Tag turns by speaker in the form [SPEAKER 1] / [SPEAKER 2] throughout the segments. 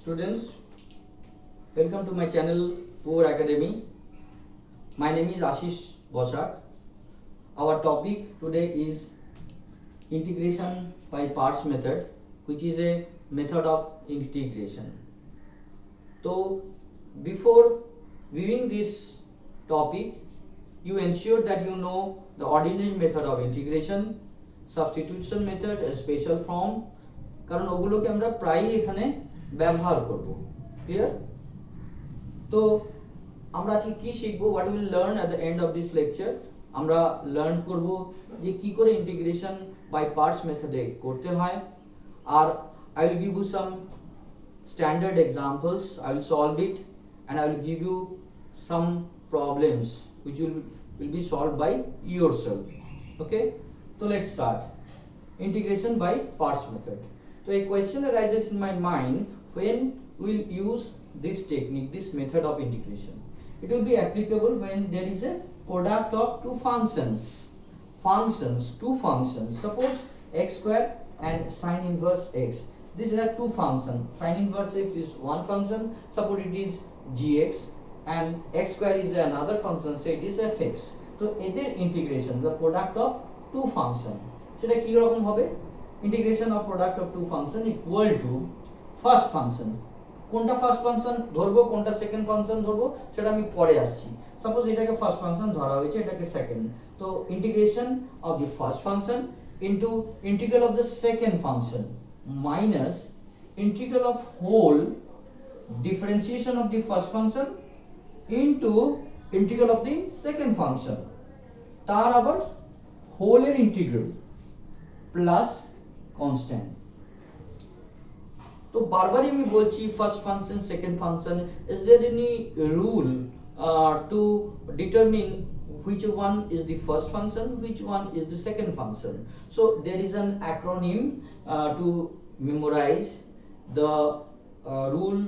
[SPEAKER 1] Students, welcome to my channel Poor Academy. My name is Ashish Bosak. Our topic today is integration by parts method, which is a method of integration. So, before viewing this topic, you ensure that you know the ordinary method of integration, substitution method, a special form, কারণ ওগুলোকে আমরা প্রায়ই এখানে ব্যবহার করব। Clear? তো আমরা আজকে কি শিখব, what will learn at the end of this lecture. আমরা লার্ন করব যে কি করে ইন্টিগ্রেশন বাই পার্টস মেথডে করতে হয়। আর I will give you some standard examples. I will solve it and I will give you some problems which will be solved by yourself. Okay, so let's start. Integration by parts method. So a question arises in my mind, when we'll use this technique, this method of integration. It will be applicable when there is a product of two functions. Two functions. Suppose x square and sine inverse x. These are two functions. Sine inverse x is one function. Suppose it is gx, and x square is another function. Say it is fx. So either integration, the product of two functions. সেটা কি রকম হবে? Integration of product of two function equal to first function. কোনটা first function ধরবো, কোনটা second function ধরবো, সেটা আমি পরে আসছি। সাপোজ এটাকে ফার্স্ট ফাংশন ধরা হয়েছে, এটাকে সেকেন্ড। তো integration of the first function into integral of the second function minus integral of whole differentiation of the first function into integral of the second function, তার আবার whole এর integral plus constant। তো বারবারই আমি বলছি first function second function, is there any rule to determine which one is the first function, which one is the second function? So there is an acronym to memorize the rule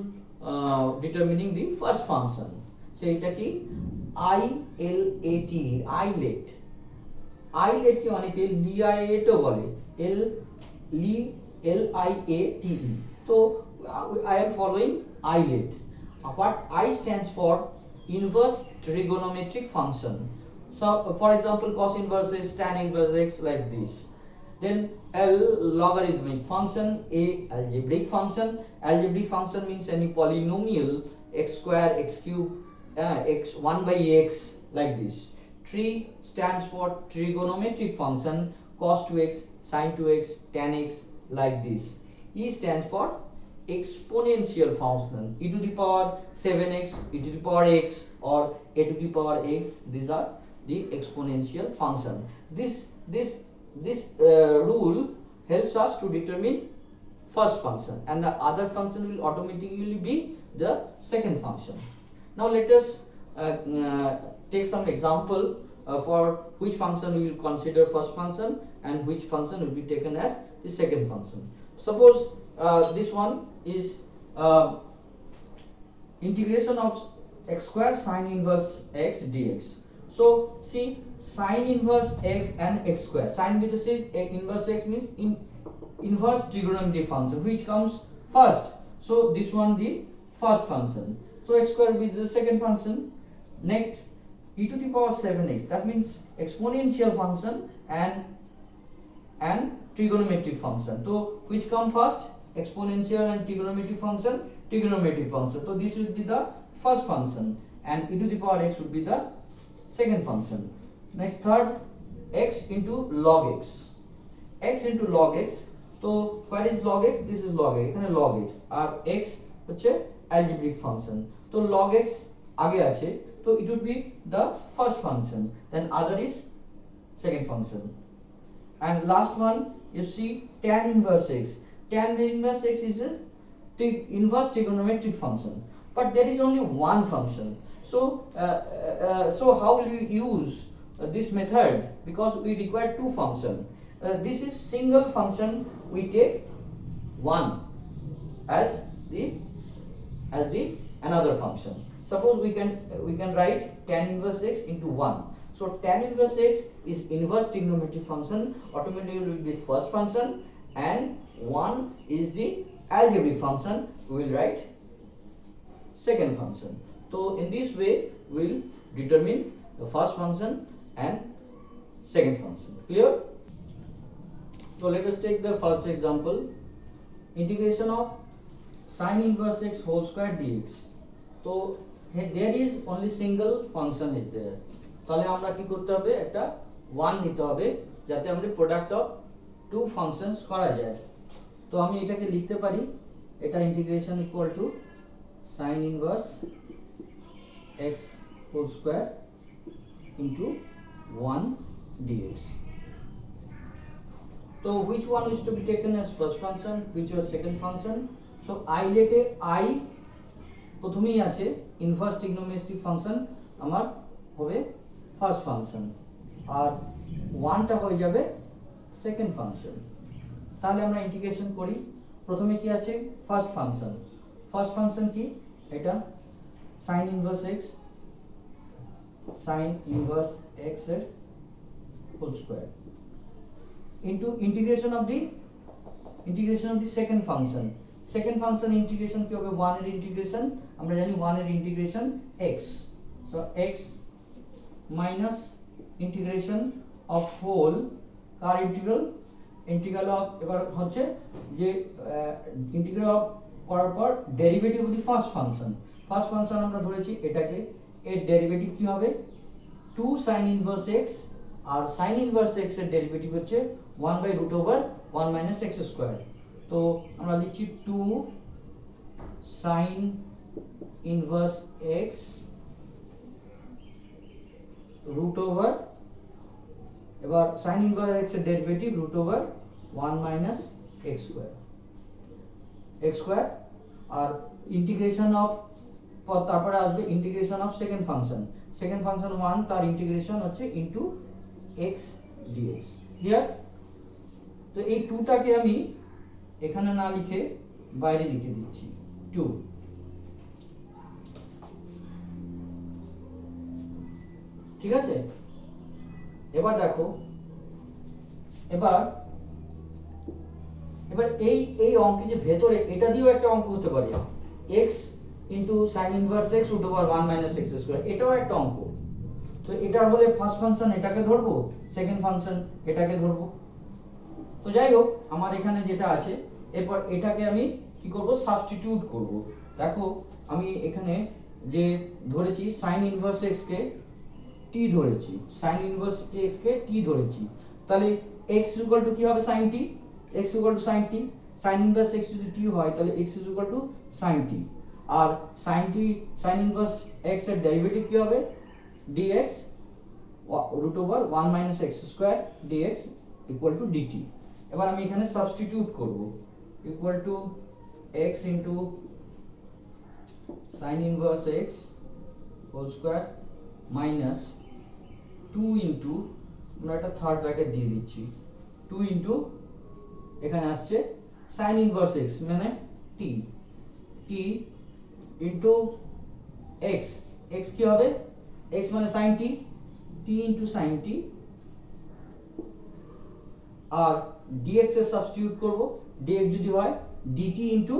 [SPEAKER 1] determining the first function. So এটা কি ILAT, ilet কি অনেকে liat ও বলে, LIATE। So I am following ilet. What I stands for inverse trigonometric function. So for example, cos inverse x, tan inverse x, like this. Then L, logarithmic function. A, algebraic function. Algebraic function means any polynomial x square, x cube, x 1 by x, like this. Tri stands for trigonometric function, cos 2x, sin 2x, tan x, like this. E stands for exponential function, e to the power 7x, e to the power x, or a to the power x. These are the exponential function. This rule helps us to determine first function, and the other function will automatically be the second function. Now let us take some example for which function we will consider first function and which function will be taken as the second function. Suppose this one is integration of x square sine inverse x dx. So see, sine inverse x and x square. Sine inverse x means inverse trigonometric function, which comes first. So this one the first function. So x square will be the second function. Next, e to the power 7x. That means exponential function and trigonometric function. So which come first? Exponential and trigonometric function. So this will be the first function, and e to the power x would be the second function. Next, third, x into log x. X into log x. So where is log x? This is log x. এখানে log x আর x হচ্ছে algebraic function. So log x আগে আছে, so it would be the first function, then other is second function. And last one, you see tan inverse x. Tan inverse x is a inverse trigonometric function, but there is only one function. So how will we use this method? Because we require two functions. This is single function. We take one as the another function. Suppose we can write tan inverse x into 1. So tan inverse x is inverse trigonometric function, automatically will be first function, and 1 is the algebraic function, we will write second function. So in this way we will determine the first function and second function. Clear? So let us take the first example, integration of sin inverse x whole square dx. So there is only single function is there. তাহলে আমরা কি করতে হবে, একটা 1 নিতে হবে যাতে আমরা প্রোডাক্ট অফ টু ফাংশনস করা যায়। তো আমি এটাকে লিখতে পারি, এটা integration equal to sin inverse x whole square into 1 dx. So which one is to be taken as first function, which was second function? So I let I প্রথমেই আছে ইনভার্স ট্রিগনোমেট্রিক ফাংশন আমার হবে first function, আর 1টা হয়ে যাবে second function. তাহলে আমরা integration করি। প্রথমে কি আছে, ফার্স্ট ফাংশন। ফার্স্ট ফাংশন কি, এটা sin inverse x, sin inverse x এর whole square into integration of the second function. Second function integration কি হবে, 1 এর ইন্টিগ্রেশন, আমরা জানি 1 এর integration x, so x minus integration of whole car integral, integral of, এবার হচ্ছে যে ইন্টিগ্রাল অফ করার পর derivative of the first function. First function আমরা ধরেছি এটাকে, এর ডেরিভেটিভ কি হবে 2 sin ইনভার্স x, আর sin ইনভার্স x এর ডেরিভেটিভ হচ্ছে 1/√1 minus x স্কয়ার। তো আমরা লিখছি 2 sin ইনভার্স x √, এবার sin ইনভার্স x এর ডেরিভেটিভ √1 minus x স্কয়ার, আর ইন্টিগ্রেশন অফ, তারপরে আসবে integration of second function. Second function 1, তার ইন্টিগ্রেশন হচ্ছে ইনটু x dx। ক্লিয়ার? তো এই 2টাকে আমি এখানে না লিখে বাইরে লিখে দিচ্ছি 2। ঠিক আছে? এবার দেখো, এবার এই অঙ্কে যে ভেতরে এটা দিয়েও একটা অঙ্ক হতে পারে, x into sin inverse x √1 minus x square, এটাও একটা অঙ্ক। তো এটার হলে ফার্স্ট ফাংশন এটাকে ধরবো, সেকেন্ড ফাংশন এটাকে ধরবো। তো যাই হোক, আমার এখানে যেটা আছে, এরপর এটাকে আমি কি করব, সাবস্টিটিউট করব। দেখো আমি এখানে যে ধরেছি sin ইনভার্স x কে t ধরেছি, sin ইনভার্স x কে t ধরেছি, তাহলে x কি হবে sin t, x sin t, sin inverse x যদি t হয় তাহলে x sin t, আর sin ইনভার্স x এর ডেরিভেটিভ কি হবে dx √1 minus x square dx dt। এবার আমি এখানে সাবস্টিটিউট করব, equal to x into sin inverse x whole square minus 2 into, আমরা একটা থার্ড ব্র্যাকেট দিয়ে দিচ্ছি, 2 ইনটু এখানে আসছে sin ইনভার্স x মানে t ইনটু x, x কি হবে, x মানে sin t, t into sin t, আর dx এর সাবস্টিটিউট করব, dx যদি হয় dt into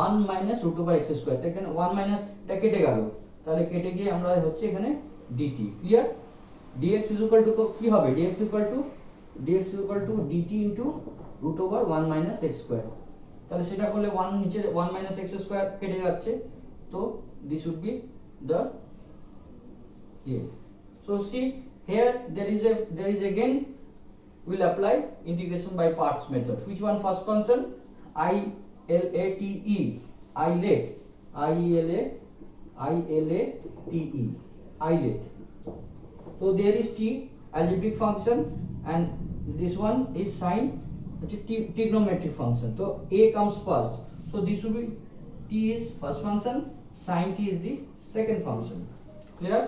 [SPEAKER 1] 1 minus √x square, এখানে 1 মাইনাস এটা কেটে গেল, তাহলে কেটে গিয়ে আমরা হচ্ছে এখানে dt। ক্লিয়ার? dx কি হবে, dx dt into √1 minus x square, তাহলে সেটা করলে 1 নিচে 1 minus x স্কয়ার কেটে যাচ্ছে, তো this would be the yeah. So see here there is again we'll apply integration by parts method. Which one? First function ILATE, iLate, iLate. So there is t, algebraic function, and this one is sin, trigonometric function. So a comes first, so this will be t is first function, sin t is the second function. Clear?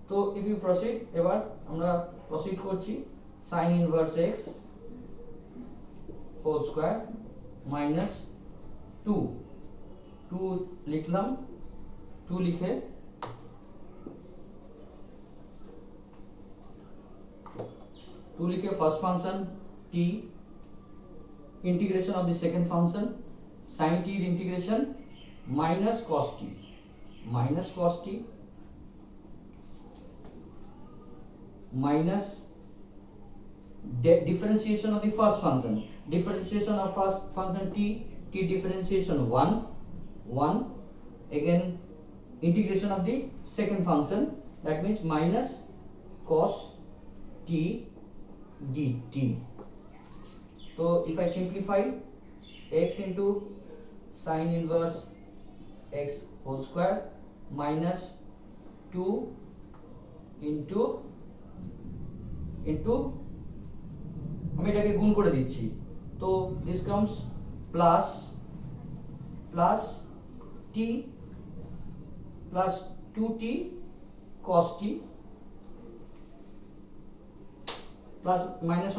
[SPEAKER 1] So if you proceed, এবার আমরা proceed করছি, sin inverse x whole square minus 2 লিখলাম, 2 লিখে first function t, integration of the second function, sin t এর integration minus cos t minus differentiation of the first function, differentiation of first function t differentiation 1 again integration of the second function, that means minus cos t dt. So if I simplify, x into sin inverse x whole square minus 2 into আমি এটাকে গুণ করে দিচ্ছি, তো this comes plus t plus 2t cos t plus minus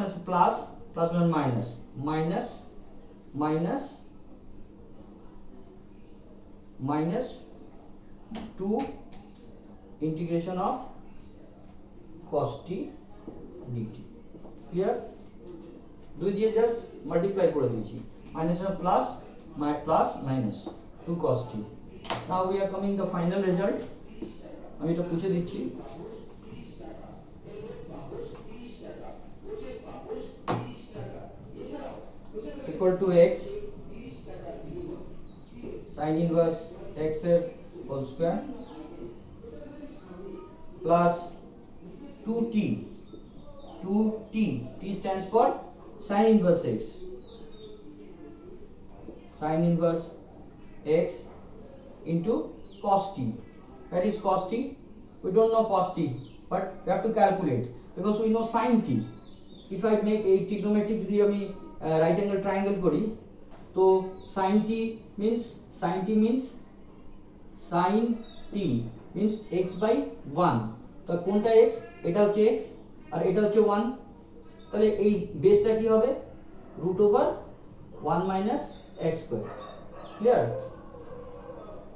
[SPEAKER 1] plus minus 2 integration of cos t dt. Clear? দুই দিয়ে just multiply করে দিয়েছি, minus plus minus 2 cos t. Now we are coming the final result. আমি এটা পুছে দিচ্ছি, equal to x sin inverse x এর whole square plus 2t t stands for sin inverse x into cos t. Where is cos t? We don't know cos t, but we have to calculate because we know sin t. If I make a trigonometric যদি আমি right angle triangle করি, তো sin t means sin t means x by 1. তো কোনটা x? এটা হচ্ছে x আর এটা হচ্ছে 1, তাহলে এই বেসটা কি হবে? root over 1 minus x square. Clear?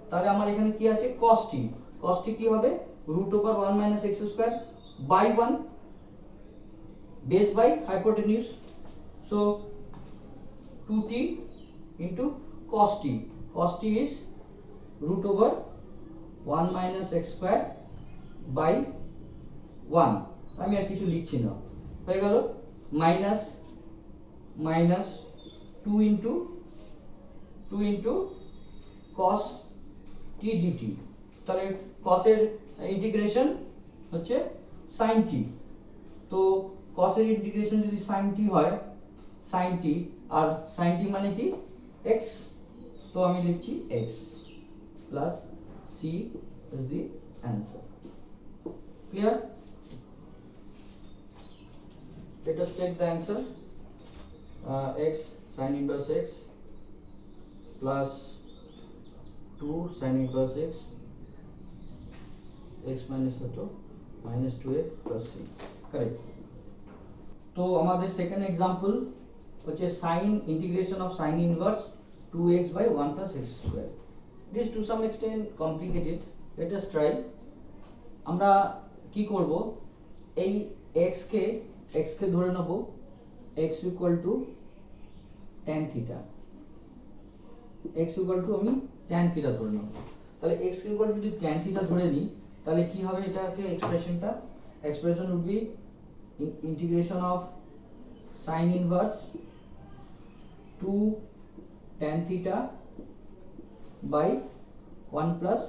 [SPEAKER 1] তাহলে আমার এখানে কি আছে? cos t কি হবে? root over 1 minus x square by 1, base by hypotenuse. So 2t into cos t is root over 1 minus x square by 1. আমি আর কিছু লিখছি না, হয়ে গেল minus 2 into cos t dt. তাহলে cos এর ইন্টিগ্রেশন হচ্ছে sin t, তো cos এর ইন্টিগ্রেশন যদি sin t হয়, sin t আর sin t মানে কি? x, তো আমি লিখছি x plus c is the answer. Clear? Let us check the answer. X sin inverse x plus 2 sin inverse x minus minus 2x plus c. Correct. তো আমাদের second example হচ্ছে sin integration of sin inverse 2x by 1 plus x square. It is to some extent complicated. Let us try. আমরা কি করব, এই x কে ধরে নেব x equal to tan theta, আমি tan theta ধরে নেব। তাহলে x equal to যদি tan theta ধরে নিই, তাহলে কি হবে? এটাকে expression would be integration of sin inverse 2 tan theta by 1 plus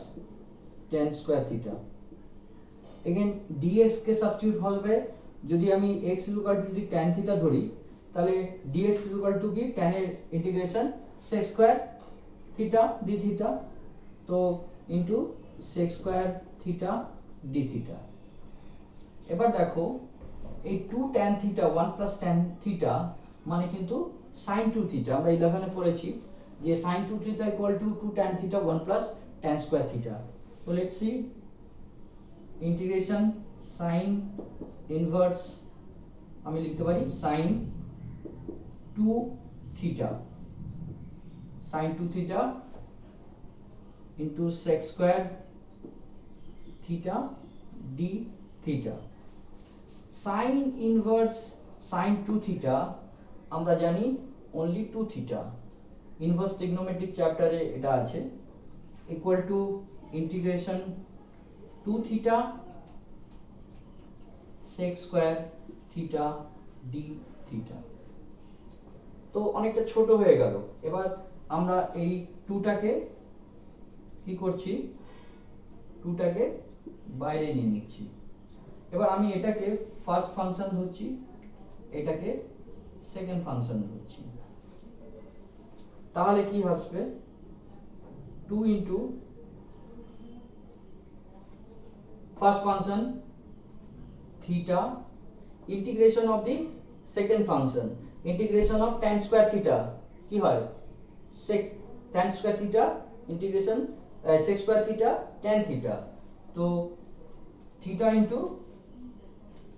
[SPEAKER 1] tan square theta. Again dx K substitute হবে, যদি আমি x equal to যদি tan theta ধরি, তাহলে dx equal to কি? tan এর integration sec square theta d theta, তো into sec square theta d theta. এবার দেখো এই 2 tan theta 1 plus tan theta মানে কিন্তু sin 2 theta, আমরা 11 এ পড়েছি যে sin 2 theta equal to 2 tan theta 1 plus tan square theta. So let's see, integration sin inverse আমি লিখতে পারি sin 2 theta into sec square theta d theta. sin inverse sin 2 theta আমরা জানি only 2 theta, ইনভার্স ট্রিগনোমেট্রিক চ্যাপ্টারে এটা আছে, equal to integration 2 theta sec square theta d theta. তো অনেকটা ছোট হয়ে গেল। এবার আমরা এই 2টাকে কি করছি, 2টাকে বাইরে নিয়ে নিচ্ছি। এবার আমি এটাকে ফার্স্ট ফাংশন ধরছি, এটাকে সেকেন্ড ফাংশন ধরছি। তাহলে কি আসবে, 2 into first function theta integration of the second function, integration of tan square theta কি হয়, sec tan square theta integration sec square theta tan theta. তো theta into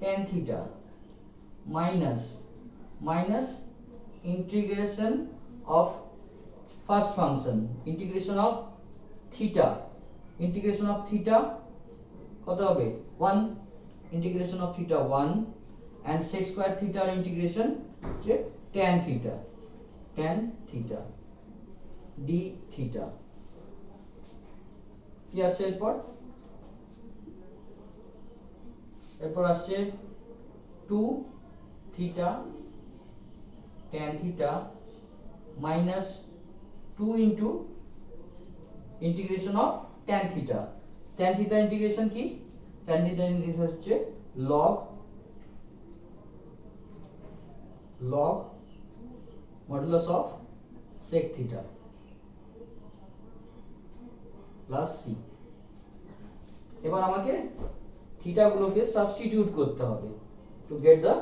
[SPEAKER 1] tan theta minus integration of first function, integration of theta কত হবে 1, integration of theta 1 and sec square theta integration হচ্ছে tan theta d theta। কি আসছে এরপর আসছে 2 theta tan theta minus 2 into integration of tan theta integration কি, tan theta integration হচ্ছে log modulus of sec theta plus c। এবার আমাকে theta গুলোকে সাবস্টিটিউট করতে হবে to get the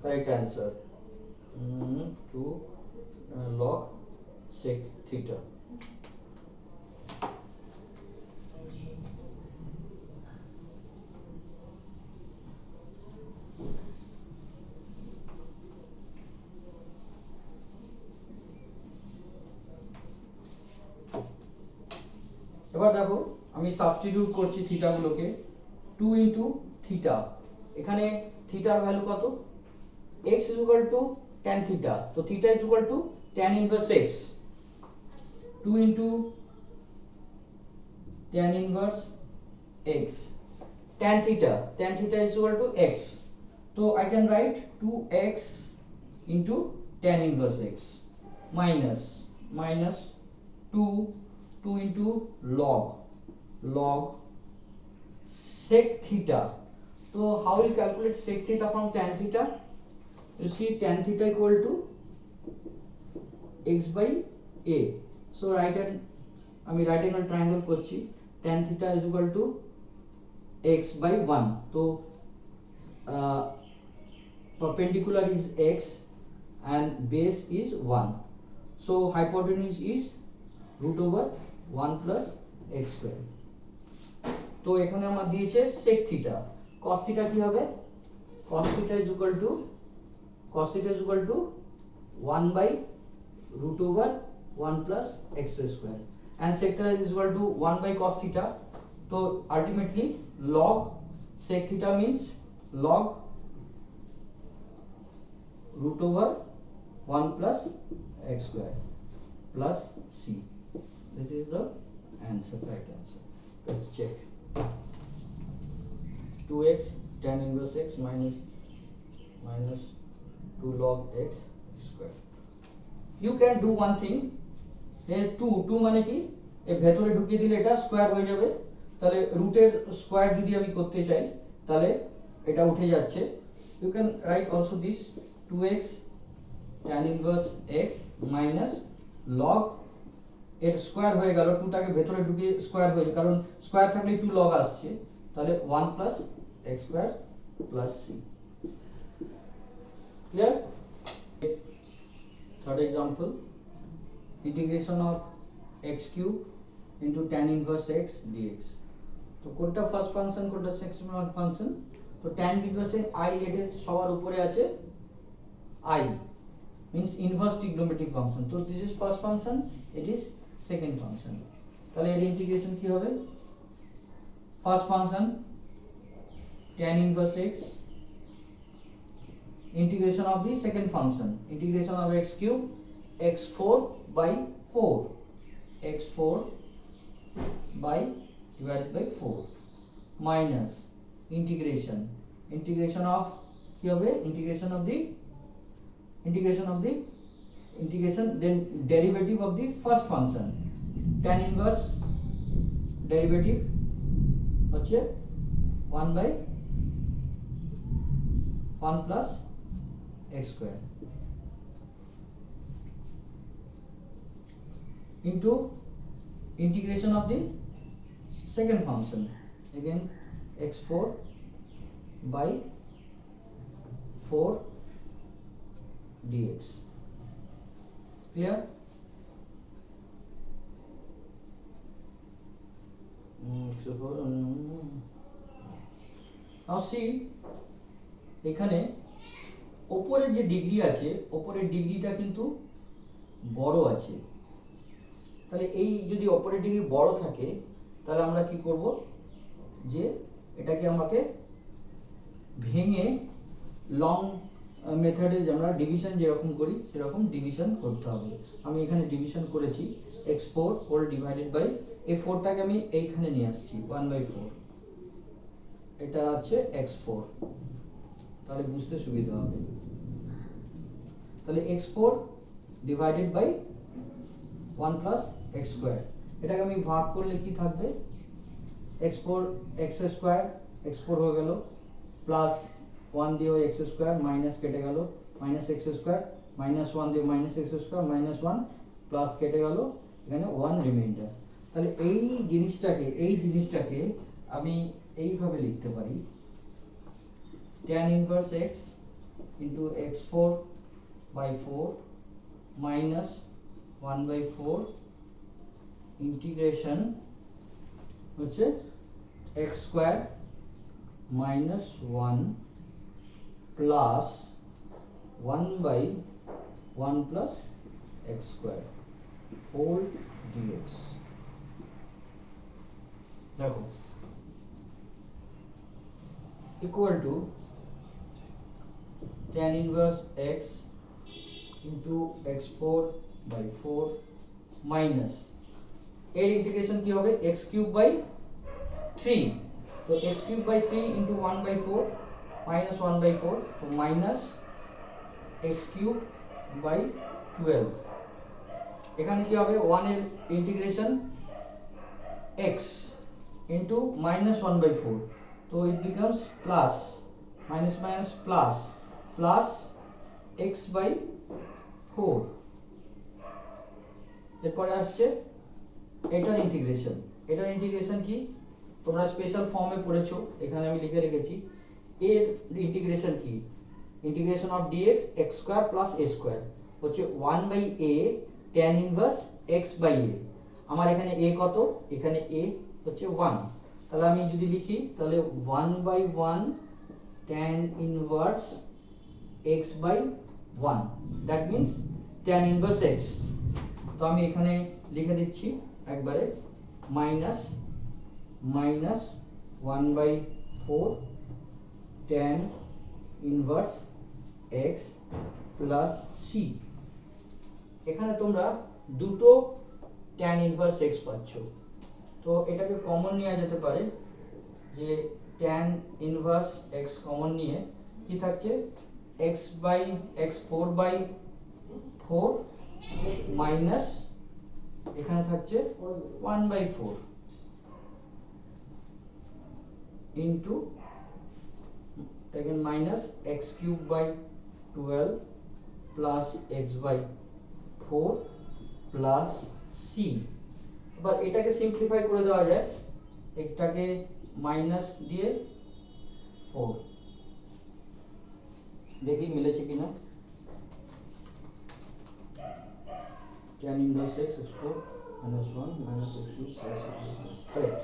[SPEAKER 1] correct answer. 2 log sec theta। এবার দেখো আমি সাবস্টিটিউট করছি থিটা গুলোকে, 2 ইনটু থিটা, এখানে থিটার ভ্যালু কত, x is equal to tan theta, তো theta is equal to tan inverse x, 2 into tan inverse x, tan theta is equal to x, so I can write 2x into tan inverse x minus 2 into log sec theta। So how will calculate sec theta from tan theta? You see tan theta equal to x by a, so right angle triangle করছি, tan theta is equal to x by 1, so perpendicular is x and base is 1, so hypotenuse is root over 1 plus x square। তো এখানে আমরা দিয়েছে sec theta, cos theta কি হবে, cos theta is equal to 1 by root over 1 plus x square and sec theta is equal to 1 by cos theta, so ultimately log sec theta means log root over 1 plus x square plus c। This is the answer, correct answer. Let's check, 2x tan inverse x minus 2 log x square। You can do one thing, 2 মানে কি, এর ভেতরে ঢুকিয়ে দিলে এটা square হয়ে যাবে, তাহলে রুটের স্কয়ার যদি আমি করতে চাই তাহলে এটা উঠে যাচ্ছে। You can write also this 2x tan inverse x minus log এর স্কয়ার হয়ে গেল, 2টাকে ভেতরে ঢুকিয়ে স্কয়ার হয়ে যাবে, কারণ স্কয়ার থাকলে একটু লগ আসছে, তাহলে 1 plus x square plus c। Clear? Third example, integration of x cube into tan inverse x dx। তো কোনটা ফার্স্ট ফাংশন কোনটা সেকেন্ড ফাংশন, তো tan inverse I এর সবার উপরে আছে I means inverse trigonometric function, so this is first function, it is second function, তাহলে এর ইন্টিগ্রেশন কি হবে, first function tan inverse x integration of the second function, integration of x cube x4 by 4 x4 by divided by 4 minus integration of কি হবে integration then derivative of the first function tan inverse derivative হচ্ছে 1 by 1 plus x square into integration of the second function again x4 by 4 dx. Clear? Now see এখানে উপরের যে degree আছে উপরের ডিগ্রিটা কিন্তু বড় আছে, তাহলে এই যদি উপরের ডিগ্রি বড় থাকে তাহলে আমরা কি করব যে এটাকে আমাকে ভেঙে লং মেথডে আমরা ডিভিশন যেরকম করি সেরকম ডিভিশন করতে হবে। আমি এখানে ডিভিশন করেছি x4 হোল ডিভাইডেড বাই এই 4টাকে আমি এইখানে নিয়ে আসছি 1/4, এটা আছে x4, তাহলে বুঝতে সুবিধা হবে। তাহলে x4 divided by 1 plus x square, এটাকে আমি ভাগ করলে কি থাকবে x4 x স্কয়ার x4 হয়ে গেল প্লাস 1 দিয়ে x স্কয়ার মাইনাস কেটে গেল মাইনাস x স্কয়ার মাইনাস 1 দিয়ে minus x square minus 1 plus কেটে গেল এখানে 1 রিমাইন্ডার। তাহলে এই জিনিসটাকে আমি এইভাবে লিখতে পারি tan inverse x into x4 by 4 minus 1/4 integration হচ্ছে x square minus 1 plus 1/1 plus x square whole dx। দেখো equal to tan inverse x into x4 by 4 minus এর ইন্টিগ্রেশন কি হবে x cube by 3, তো x cube by 3 into 1/4 minus 1/4, তো minus x cube by 12, এখানে কি হবে 1 এর integration x into minus 1/4, so it becomes plus minus minus plus plus x by 4, এরপরে আসছে এটার ইন্টিগ্রেশন কি তোমরা স্পেশাল ফর্মে পড়েছো, এখানে আমি লিখে রেখেছি এর ইন্টিগ্রেশন কি integration of dx x square plus a square হচ্ছে 1/a tan inverse x by a, আমার এখানে a কত এখানে a হচ্ছে 1, তাহলে আমি যদি লিখি তাহলে 1/1 tan inverse x by 1 that means tan inverse x, তো আমি এখানে লিখে দিচ্ছি একবারে minus 1/4 tan inverse x plus c, এখানে তোমরা দুটো tan inverse x পাচ্ছ, তো এটাকে কমন নেওয়া যেতে পারে যে tan inverse x কমন নিয়ে কি থাকছে x by x 4/4 মাইনাস এখানে থাকছে 1/4 into again minus x cube by 12 plus x by 4 plus c, এবার এটাকে সিম্পলিফাই করে দেওয়া যায়, একটাকে মাইনাস দিয়ে 4 দেখি মিলেছে কিনা tan inverse x is 4 minus 1 minus x cube plus x cube, correct,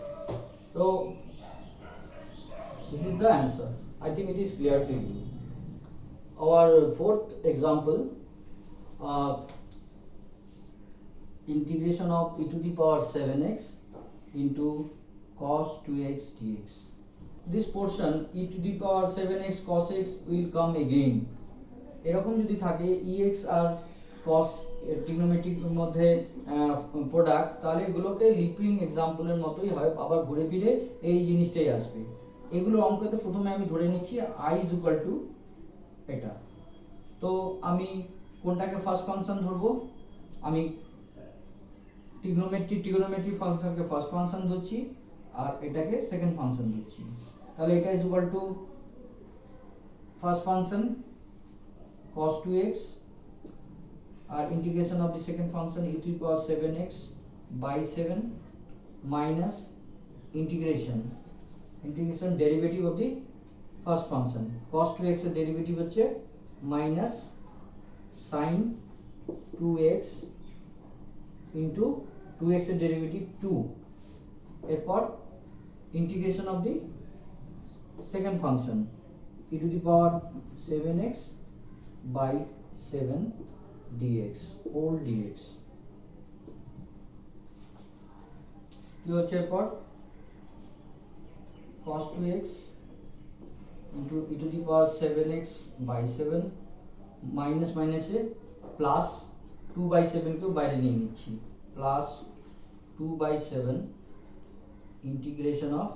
[SPEAKER 1] so this is the answer. I think it is clear to you. Our fourth example, integration of e to the power 7x into cos 2x dx. This portion e to the power 7x cos x will come again. এরকম যদি থাকে ex আর cos trigonometric মধ্যে product, তাহলে এগুলোকে leaping এক্সাম্পলের মতোই হয়, আবার ঘুরে ফিরে এই জিনিসটাই আসবে। এগুলো অঙ্কতে প্রথমে আমি ধরে নিচ্ছি i ইজ ইকুয়াল টু এটা। তো আমি কোনটাকে ফার্স্ট ফাংশন ধরবো? আমি ট্রিগনোমেট্রি ফাংশনকে ফার্স্ট ফাংশন ধরছি আর এটাকে সেকেন্ড ফাংশন ধরছি। তাহলে এটা is equal to first function cos 2x আর integration of the second function e to the power 7x by 7 minus integration derivative of the first function cos 2x এর derivative হচ্ছে minus sin 2x into 2x এর derivative 2, এরপর integration of the second function e to the power 7x by 7 dx whole dx কি হচ্ছে এরপর cos 2x into e to the power 7x by 7 minus মাইনাসে plus 2 by 7 কেও বাইরে নিয়ে নিচ্ছি, plus 2 by 7 integration of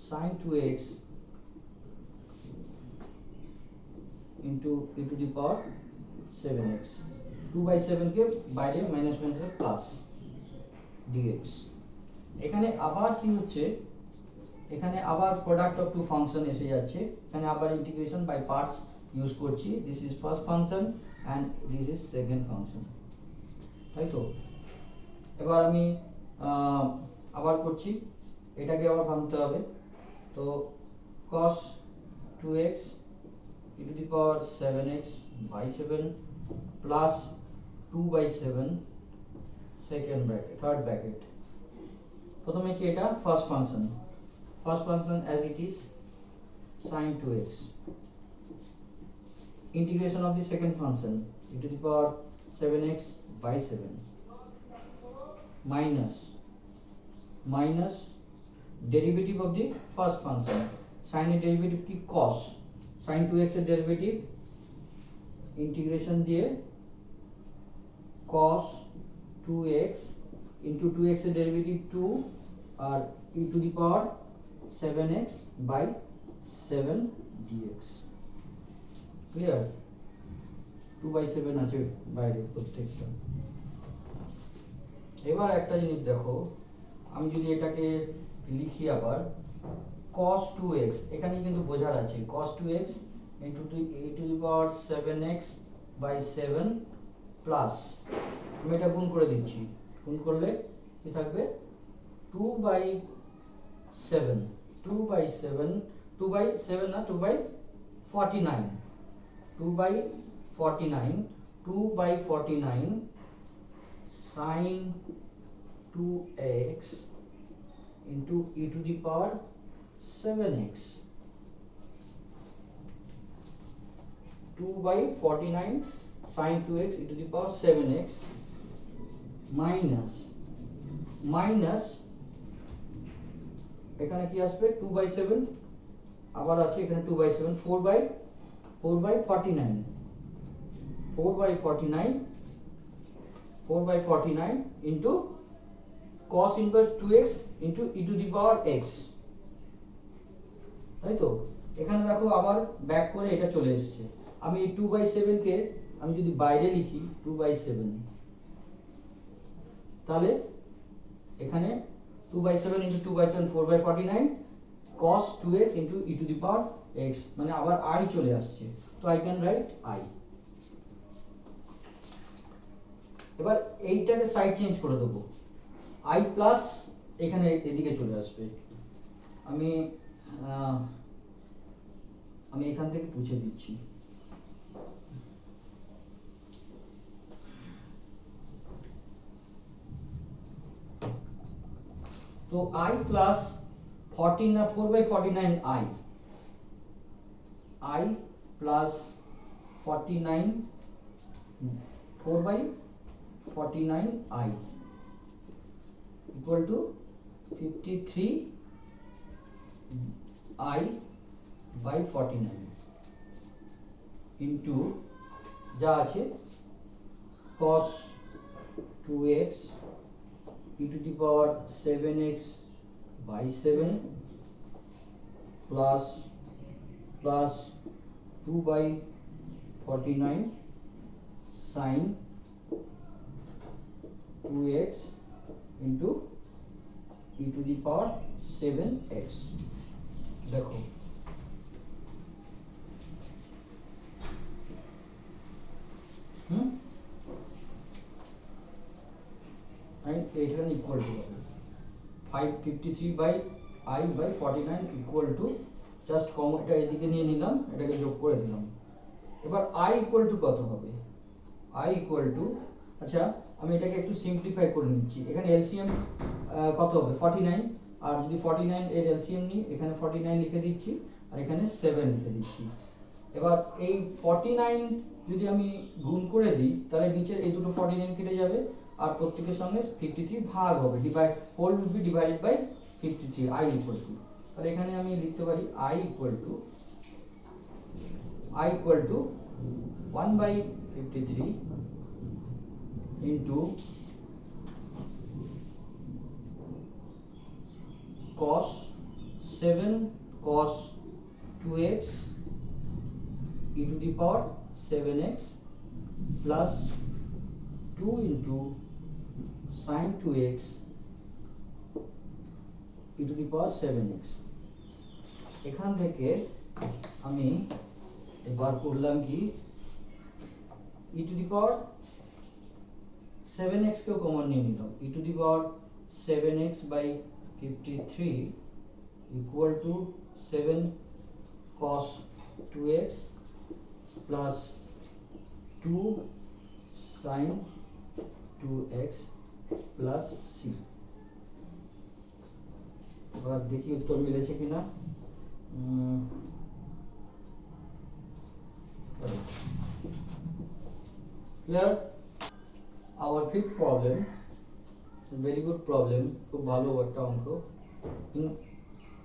[SPEAKER 1] sin 2x into e to the power 7x 2 by 7 के বাইরে মাইনাস মাইনাস প্লাস dx। এখানে আবার কি হচ্ছে, এখানে আবার প্রোডাক্ট অফ টু ফাংশন এসে যাচ্ছে, এখানে আবার ইন্টিগ্রেশন বাই পার্টস ইউজ করছি। This is first function and this is second function, তাই তো। এবার আমি আবার করছি, এটাকে আবার ভাঙতে হবে। তো cos 2x e to the power 7x by 7 plus 2 by 7 second bracket third bracket প্রথমে কি এটা first function as it is sin 2x integration of the second function e to the power 7x by 7 minus derivative of the first function sin এর derivative কি cos sin 2x এর derivative integration দিয়ে cos 2x into 2x এর derivative 2 আর e to the power 7x by 7 dx clear. 2 by 7 আছে বাইরে প্রত্যেকটা। এবার একটা জিনিস দেখো, আমি যদি এটাকে লিখি আবার cos 2x, এখানে কিন্তু বোঝার আছে cos 2x into e to the power 7x by 7 plus আমি এটা গুণ করে দিচ্ছি, গুণ করলে কি থাকবে 2 by 7 না 2 by 49 2 by 49 sin 2x into e to the power 7x 2 by 49 sin 2x e to the power 7x minus এখানে কি আসবে 2 by 7 আবার আছে এখানে 2 by 7 4 by 49 into cos inverse 2x into e to the power x, তাই তো। এখানে দেখো আবার ব্যাক করে এটা চলে এসেছে। আমি 2 by 7 কে আমি যদি বাইরে লিখি 2 by 7, তাহলে এখানে 2 by 7 into 2 by 7 4 by 49 cos 2x into e to the power x, মানে আবার i চলে আসছে, তো I can write i। এবার এইটাকে সাইড চেঞ্জ করে দেবো, i প্লাস এখানে এদিকে চলে আসবে। আমি এখান থেকে পুছে দিচ্ছি। तो i plus 14 4 by 49 i plus 49 4 by 49 i equal to 53 i by 49 into যা আছে cos 2x e to the power 7x by 7 plus 2 by 49 sin 2x into e to the power 7x। देखो eight equal to 553 by I by 49 equal to just কম এটা এদিকে নিয়ে নিলাম, এটাকে যোগ করে দিলাম। এবার i ইকুয়াল টু কত হবে? i ইকুয়াল টু, আচ্ছা আমি এটাকে একটু সিম্পলিফাই করে নিচ্ছি। এখানে এলসিএম কত হবে? 49, আর যদি 49 এর এলসিএম নিই, এখানে 49 লিখে দিচ্ছি আর এখানে 7 লিখে দিচ্ছি। এবার এই 49 যদি আমি গুণ করে দিই তাহলে নিচের এই দুটো 49 কেটে যাবে আর প্রত্যেকের সঙ্গে 53 ভাগ হবে, divide whole will be divided by 53, i equal to, তাহলে এখানে আমি লিখতে পারি i equal to 1 by 53 into cos 7 cos 2x e to the power 7x plus 2 into sin 2x e to the power 7x। এখান থেকে আমি এবার করলাম কি, e to the power 7x কেও কমন নিয়ে নিলাম, e to the power 7x by 53 equal to 7 cos 2x plus 2 sin 2x plus c। এবার দেখি উত্তর মিলেছে কিনা। Here our fifth problem, it's a very good problem, খুব ভালো একটা অঙ্ক।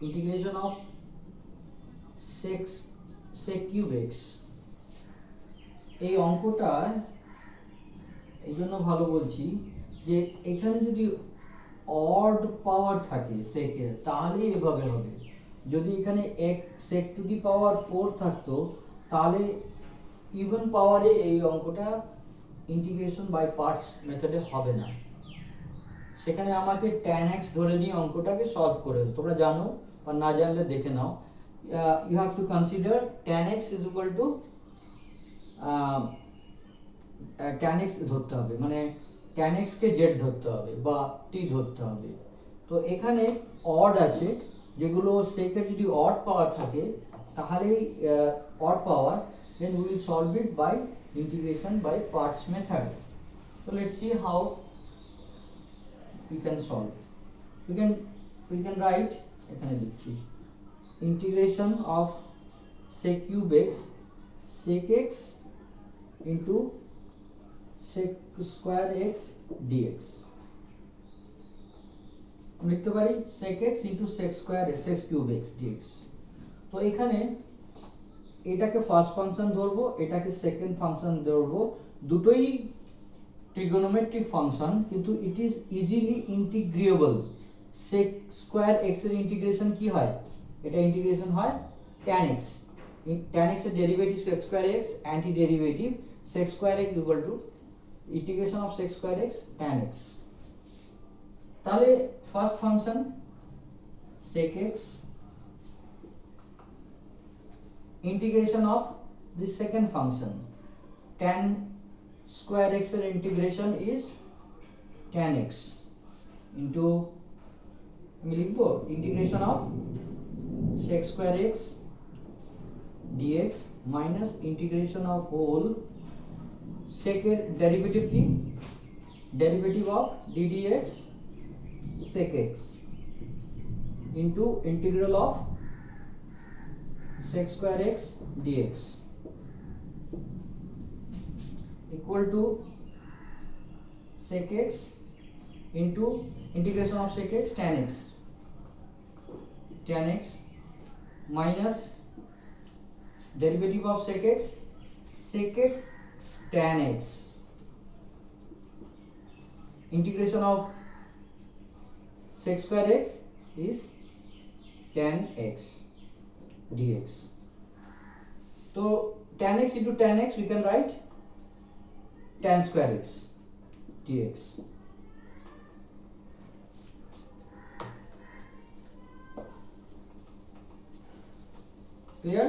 [SPEAKER 1] Integration of sec cube x, এই অঙ্কটা এই জন্য ভালো বলছি যে এখানে যদি অড পাওয়ার থাকে সেকের তাহলে এভাবে হবে, যদি এখানে sec টু দি পাওয়ার 4 থাকতো তাহলে ইভেন পাওয়ারে এই অঙ্কটা ইন্টিগ্রেশন বাই পার্টস মেথডে হবে না, সেখানে আমাকে tan x ধরে নিয়ে অঙ্কটাকে সলভ করে, তোমরা জানো বা না জানলে দেখে নাও। You have to consider tan x is equal to tan x ধরতে হবে, মানে tan x কে z ধরতে হবে বা t ধরতে হবে। তো এখানে অড আছে, যেগুলো সেকের যদি অড পাওয়ার থাকে তাহলে odd power, then we will solve it by integration by parts method. So let's see how we can solve. We can write, এখানে লিখছি, integration of sec cube x sec x into sec square x dx, লিখতে পারি sec x into sec square x sec cube x dx। তো এখানে এটাকে first function ধরবো, এটাকে second function ধরবো, দুটোই ট্রিগোনোমেট্রিক ফাংশন, কিন্তু it is easily integrable. sec square x এর ইন্টিগ্রেশন কি হয়? এটা ইন্টিগ্রেশন হয় tan x, tan x এর derivative sec square x, anti derivative sec square x equal two integration of sec square x tan x। তাহলে first function sec x, integration of the second function tan square x এর integration is tan x into আমি লিখবো integration of sec square x dx minus integration of whole sec এর derivative কি, derivative of d dx sec x into integral of sec square x dx equal to sec x into integration of sec x tan x minus derivative of sec x tan x integration of sec square x is tan x dx. So tan x into tan x we can write tan square x dx. Clear?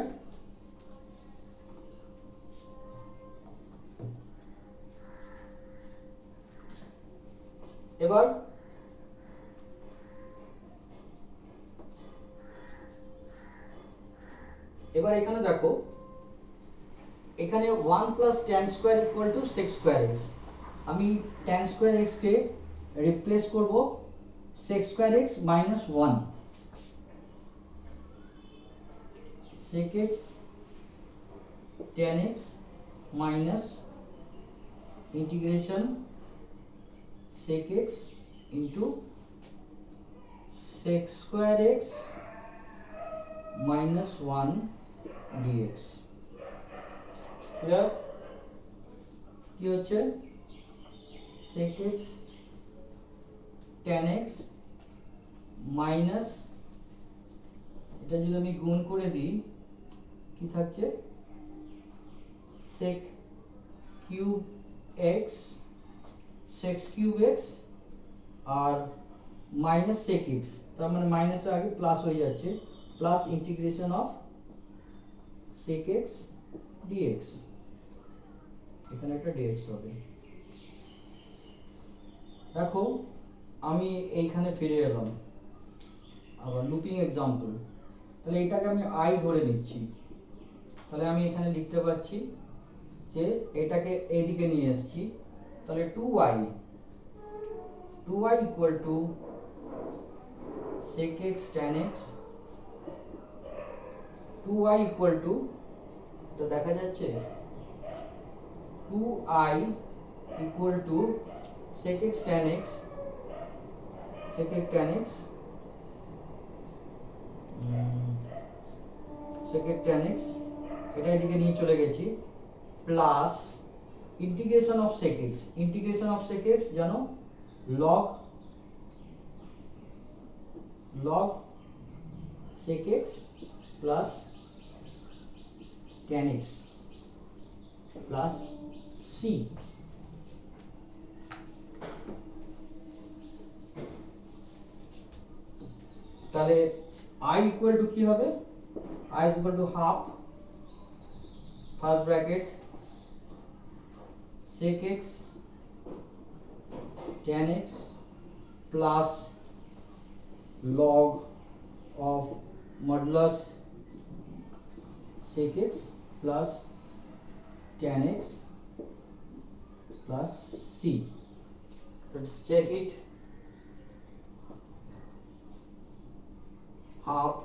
[SPEAKER 1] এবার এখানে দেখো, এখানে 1 plus tan square equal to sec square x, আমি tan square x কে replace করব sec square x minus 1, sec x tan x minus integration sec x into sec square x minus 1 dx. Clear? কি হচ্ছে sec x tan x minus, এটা যদি আমি গুণ করে দিই কি থাকছে sec cube x sec cube x আর মাইনাস sec x, তার মানে মাইনাসের আগে প্লাস হয়ে যাচ্ছে, plus integration of sec x dx, এখানে একটা dx হবে। দেখো আমি এইখানে ফিরে এলাম, আবার লুপিং এক্সাম্পল, তাহলে এটাকে আমি i ধরে নিচ্ছি, তাহলে আমি এখানে লিখতে পারছি যে এটাকে এইদিকে নিয়ে আসছি, তাহলে 2y equal to sec x tan x, 2y equal to, তো দেখা যাচ্ছে 2i equal to sec x tan x, sec x tan x, sec x tan x, এটা এদিকে নিয়ে চলে গেছি, plus integration of sec x, integration of sec x জানো log sec x plus tan x plus c, তাহলে i equal to কি হবে, i is equal to half first bracket sec x tan x plus log of modulus sec x plus tan x plus c. Let's check it. Half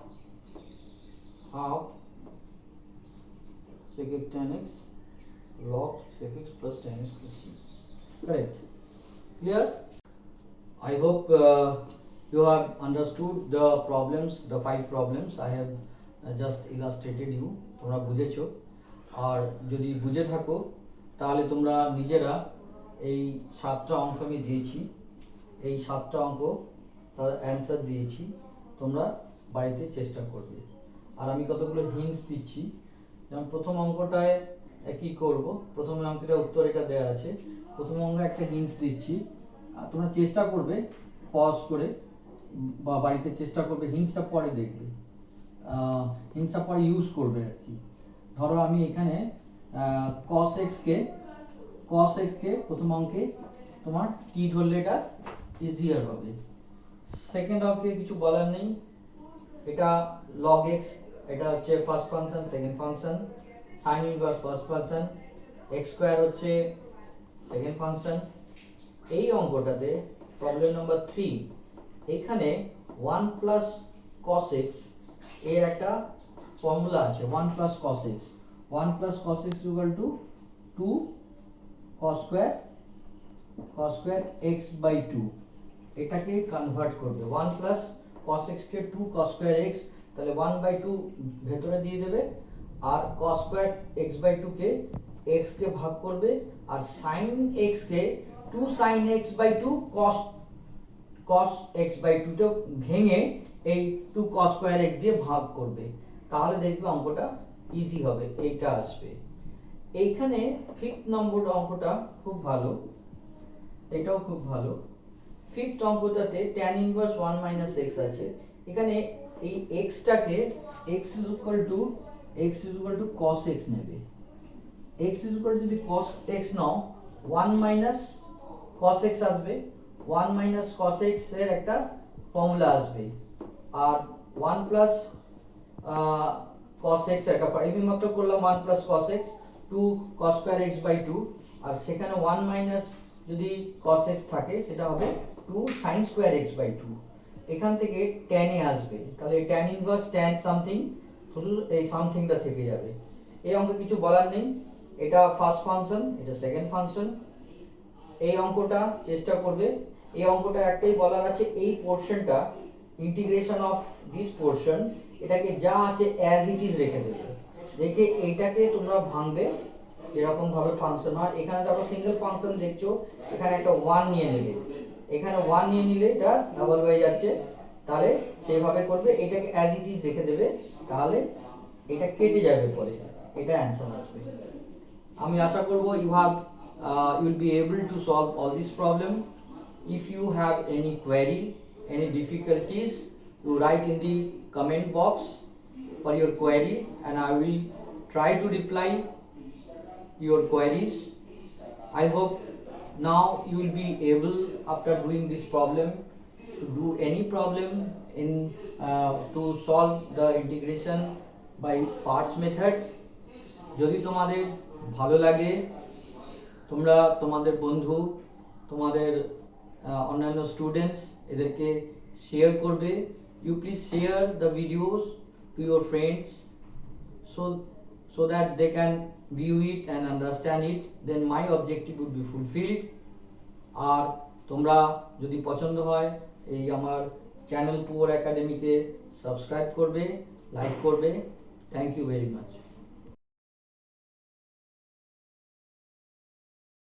[SPEAKER 1] sec x tan x log sec x plus tan x plus c. Correct? Clear? I hope you have understood the problems, the 5 problems I have just illustrated you. তোমরা বুঝেছো, আর যদি বুঝে থাকো তাহলে তোমরা নিজেরা এই 7টা অঙ্ক আমি দিয়েছি, এই 7টা অঙ্ক তার অ্যান্সার দিয়েছি, তোমরা বাড়িতে চেষ্টা করবে। আর আমি কতগুলো হিন্টস দিচ্ছি, যেমন প্রথম অঙ্কটায় কি করব, প্রথম অঙ্কটা উত্তর এটা দেওয়া আছে, প্রথম অঙ্কে একটা হিন্টস দিচ্ছি, তোমরা চেষ্টা করবে পজ করে বা বাড়িতে চেষ্টা করবে, হিন্টসটা পরে দেখবে, হিন্টসটা পরে ইউজ করবে আর কি। ধরো আমি এখানে cos x কে প্রথম অঙ্কে তোমার টি ধরলে এটা ইজিয়ার হবে। সেকেন্ড অঙ্কে কিছু বলার নেই, এটা log x, এটা হচ্ছে first function, second function, sin inverse first function, x square হচ্ছে সেকেন্ড ফাংশন। এই অঙ্কটাতে প্রবলেম নাম্বার 3, এখানে 1 প্লাস cos x এর একটা ফর্মুলা আছে, 1 plus cos x, 1 plus cos x equal to 2 cos square x by 2, এটাকে convert করবে, 1 plus cos x কে 2 cos square x, তাহলে 1 বাই 2 ভেতরে দিয়ে দেবে, আর cos স্কয়ার x বাই 2 কে x কে ভাগ করবে, আর sin x কে 2 sin x by 2 cos x by 2 তে ভেঙে এই 2 cos স্কয়ার x দিয়ে ভাগ করবে, তাহলে দেখবে অঙ্কটা ইজি হবে, এইটা আসবে। এইখানে 5th নম্বর অঙ্কটা খুব ভালো, এটাও খুব ভালো। 5th অঙ্কটাতে tan inverse 1 minus x আছে। এখানে এই x টাকে x is equal to cos x নেবে। x is equal to যদি cos x নাও 1 মাইনাস cos x আসবে, 1 মাইনাস cos x এর একটা ফর্মুলা আসবে, আর 1 প্লাস cos x একটা এই মাত্র করলাম 1 plus cos x 2 cos square x by 2, আর সেখানে 1 মাইনাস যদি cos x থাকে সেটা হবে 2 sin স্কয়ার x বাই 2। এখান থেকে tan এ আসবে, তাহলে tan ইনভার্স tan সামথিং, শুধু এই সামথিংটা থেকে যাবে। এই অঙ্কে কিছু বলার নেই, এটা ফার্স্ট ফাংশন, এটা সেকেন্ড ফাংশন। এই অঙ্কটা চেষ্টা করবে, এই অঙ্কটা একটাই বলার আছে, এই পোরশনটা ইন্টিগ্রেশন অফ দিস পোরশন এটাকে যা আছে অ্যাজ ইট ইজ রেখে দেবে, রেখে এইটাকে তোমরা ভাঙবে এরকম ভাবে ফাংশন হয়। এখানে দেখো সিঙ্গেল ফাংশন দেখছো, এখানে একটা 1 নিয়ে নেবে, এখানে 1 নিয়ে নিলে এটা ডাবল হয়ে যাচ্ছে, তাহলে সেইভাবে করবে, এটাকে অ্যাজ ইট ইজ রেখে দেবে, তাহলে এটা কেটে যাবে পরে, এটা অ্যানসার আসবে। আমি আশা করব you will be able to solve all this problem. If you have any query, any difficulties, you write in the comment box for your query and I will try to reply your queries. I hope now you will be able, after doing this problem, to do any problem in to solve the integration by parts method. যদি তোমাদের ভালো লাগে, তোমরা তোমাদের বন্ধু, তোমাদের অন্যান্য students এদেরকে শেয়ার করবে। You please share the videos to your friends so that they can view it and understand it, then my objective would be fulfilled. আর তোমরা যদি পছন্দ হয় এই আমার চ্যানেল পুয়ার একাডেমিকে সাবস্ক্রাইব করবে, লাইক করবে। Thank you very much.